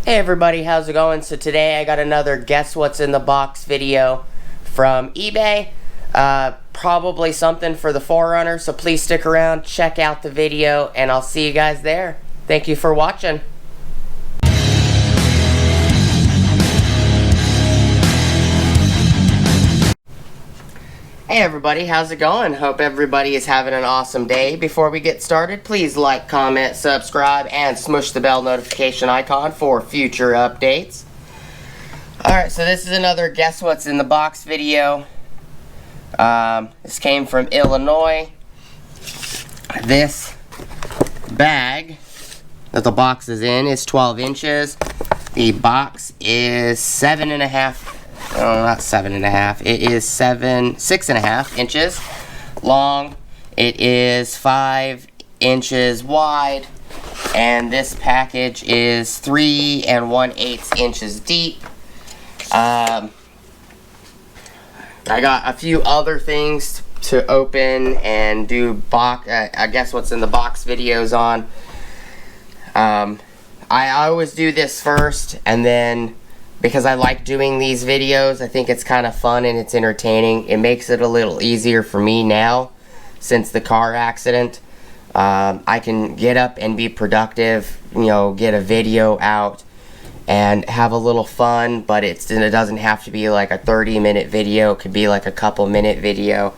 Hey everybody, how's it going? So today I got another Guess What's in the Box video from eBay. Probably something for the 4Runner, so please stick around, check out the video, and I'll see you guys there. Thank you for watching. Hey everybody, how's it going? Hope everybody is having an awesome day. Before we get started, please like, comment, subscribe, and smush the bell notification icon for future updates. Alright, so this is another Guess What's in the Box video. This came from Illinois. This bag that the box is in is 12 inches. The box is 7.5. Oh, not 7.5. It is 6.5 inches long. It is 5 inches wide, and this package is 3 1/8 inches deep. I got a few other things to open and do I guess what's in the box videos on. I always do this first, and then because I like doing these videos, I think it's kind of fun and it's entertaining. It makes it a little easier for me now since the car accident. I can get up and be productive, you know, get a video out and have a little fun, but it doesn't have to be like a 30-minute video. It could be like a couple-minute video.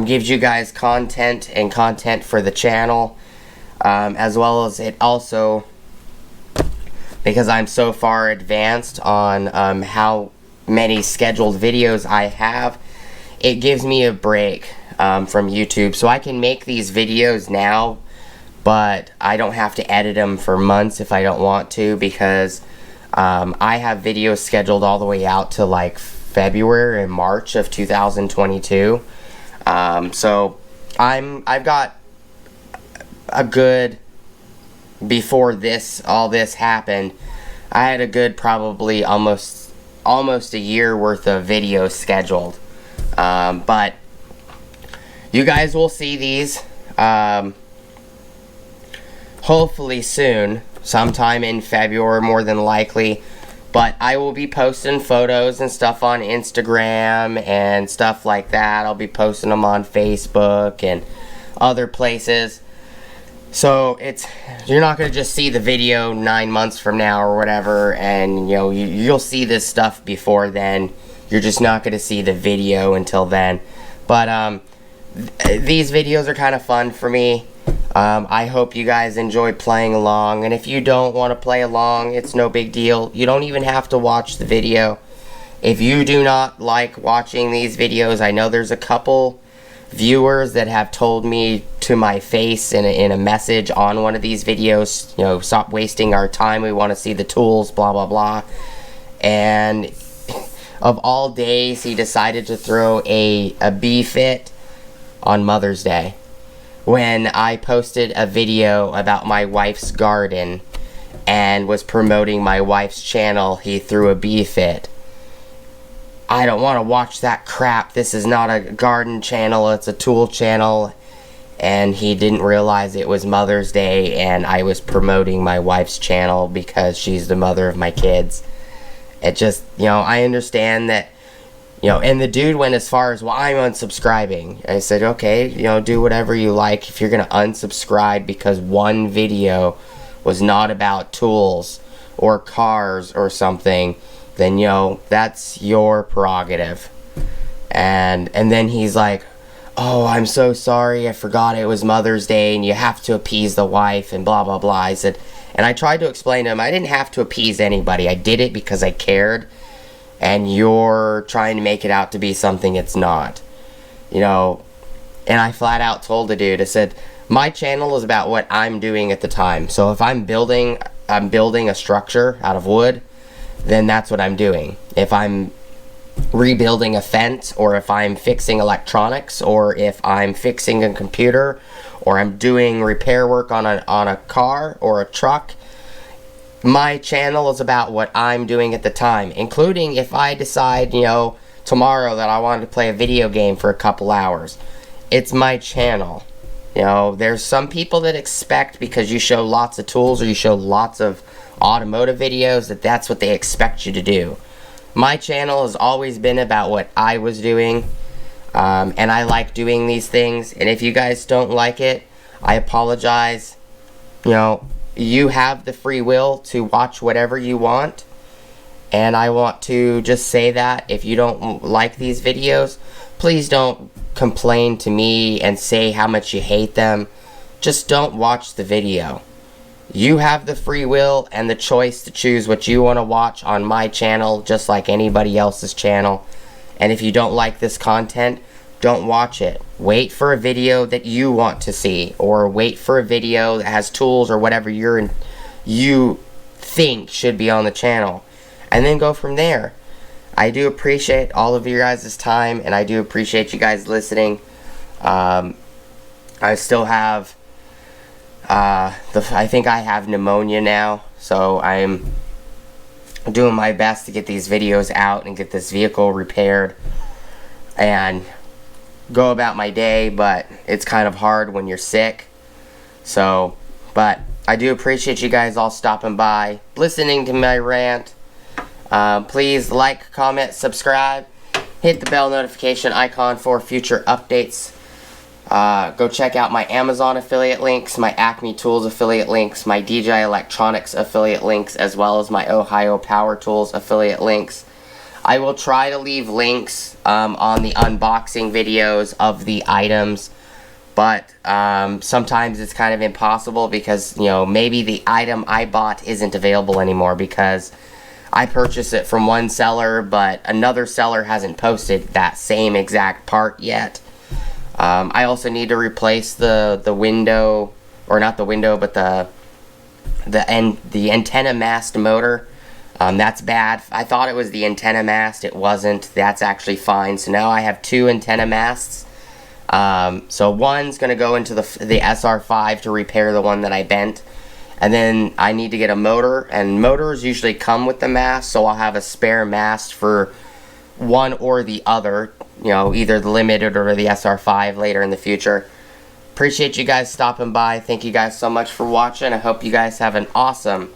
Gives you guys content and content for the channel, as well as it also, because I'm so far advanced on how many scheduled videos I have, it gives me a break from YouTube. So I can make these videos now, but I don't have to edit them for months if I don't want to, because I have videos scheduled all the way out to like February and March of 2022. So I've got a good, before all this happened, I had a good probably almost a year worth of videos scheduled. But you guys will see these hopefully soon, sometime in February more than likely. But I will be posting photos and stuff on Instagram and stuff like that. I'll be posting them on Facebook and other places. So you're not going to just see the video 9 months from now or whatever, and you know, you'll see this stuff before then. You're just not going to see the video until then. But these videos are kind of fun for me. I hope you guys enjoy playing along, and if you don't want to play along, it's no big deal. You don't even have to watch the video. If you do not like watching these videos, I know there's a couple viewers that have told me to my face in a message on one of these videos, you know, stop wasting our time, we want to see the tools, blah blah blah. And of all days, he decided to throw a B-fit on Mother's Day. When I posted a video about my wife's garden and was promoting my wife's channel, he threw a B-fit. I don't want to watch that crap. This is not a garden channel, it's a tool channel. And he didn't realize it was Mother's Day and I was promoting my wife's channel because she's the mother of my kids. It just, you know, I understand that, you know, and the dude went as far as, well, I'm unsubscribing. I said, okay, you know, do whatever you like. If you're going to unsubscribe because one video was not about tools or cars or something, then, you know, that's your prerogative. And then he's like, oh, I'm so sorry, I forgot it was Mother's Day and you have to appease the wife and blah blah blah. I said, and I tried to explain to him, I didn't have to appease anybody. I did it because I cared, and you're trying to make it out to be something it's not, you know. And I flat out told the dude, I said, my channel is about what I'm doing at the time. So if I'm building a structure out of wood, then that's what I'm doing. If I'm rebuilding a fence, or if I'm fixing electronics, or if I'm fixing a computer, or I'm doing repair work on a car or a truck, my channel is about what I'm doing at the time, including if I decide, you know, tomorrow that I wanted to play a video game for a couple hours. It's my channel. You know, there's some people that expect because you show lots of tools or you show lots of automotive videos, that's what they expect you to do. My channel has always been about what I was doing, and I like doing these things. And if you guys don't like it, I apologize. You know, you have the free will to watch whatever you want. And I want to just say that if you don't like these videos, please don't complain to me and say how much you hate them. Just don't watch the video. You have the free will and the choice to choose what you want to watch on my channel, just like anybody else's channel. And if you don't like this content, don't watch it. Wait for a video that you want to see, or wait for a video that has tools or whatever you think should be on the channel, and then go from there. I do appreciate all of your guys' time, and I do appreciate you guys listening. I still have I think I have pneumonia now, so I'm doing my best to get these videos out and get this vehicle repaired and go about my day, but it's kind of hard when you're sick. So, but I do appreciate you guys all stopping by, listening to my rant. Please like, comment, subscribe, hit the bell notification icon for future updates. Go check out my Amazon affiliate links, my Acme Tools affiliate links, my DJI Electronics affiliate links, as well as my Ohio Power Tools affiliate links. I will try to leave links on the unboxing videos of the items, but sometimes it's kind of impossible because, you know, maybe the item I bought isn't available anymore because I purchased it from one seller, but another seller hasn't posted that same exact part yet. I also need to replace the window, or not the window, but the antenna mast motor. That's bad. I thought it was the antenna mast. It wasn't. That's actually fine. So now I have two antenna masts. So one's going to go into the SR5 to repair the one that I bent. And then I need to get a motor. And motors usually come with the mast. So I'll have a spare mast for one or the other. You know, either the Limited or the SR5 later in the future. Appreciate you guys stopping by. Thank you guys so much for watching. I hope you guys have an awesome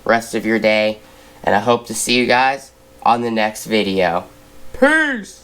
rest of your day. And I hope to see you guys on the next video. Peace!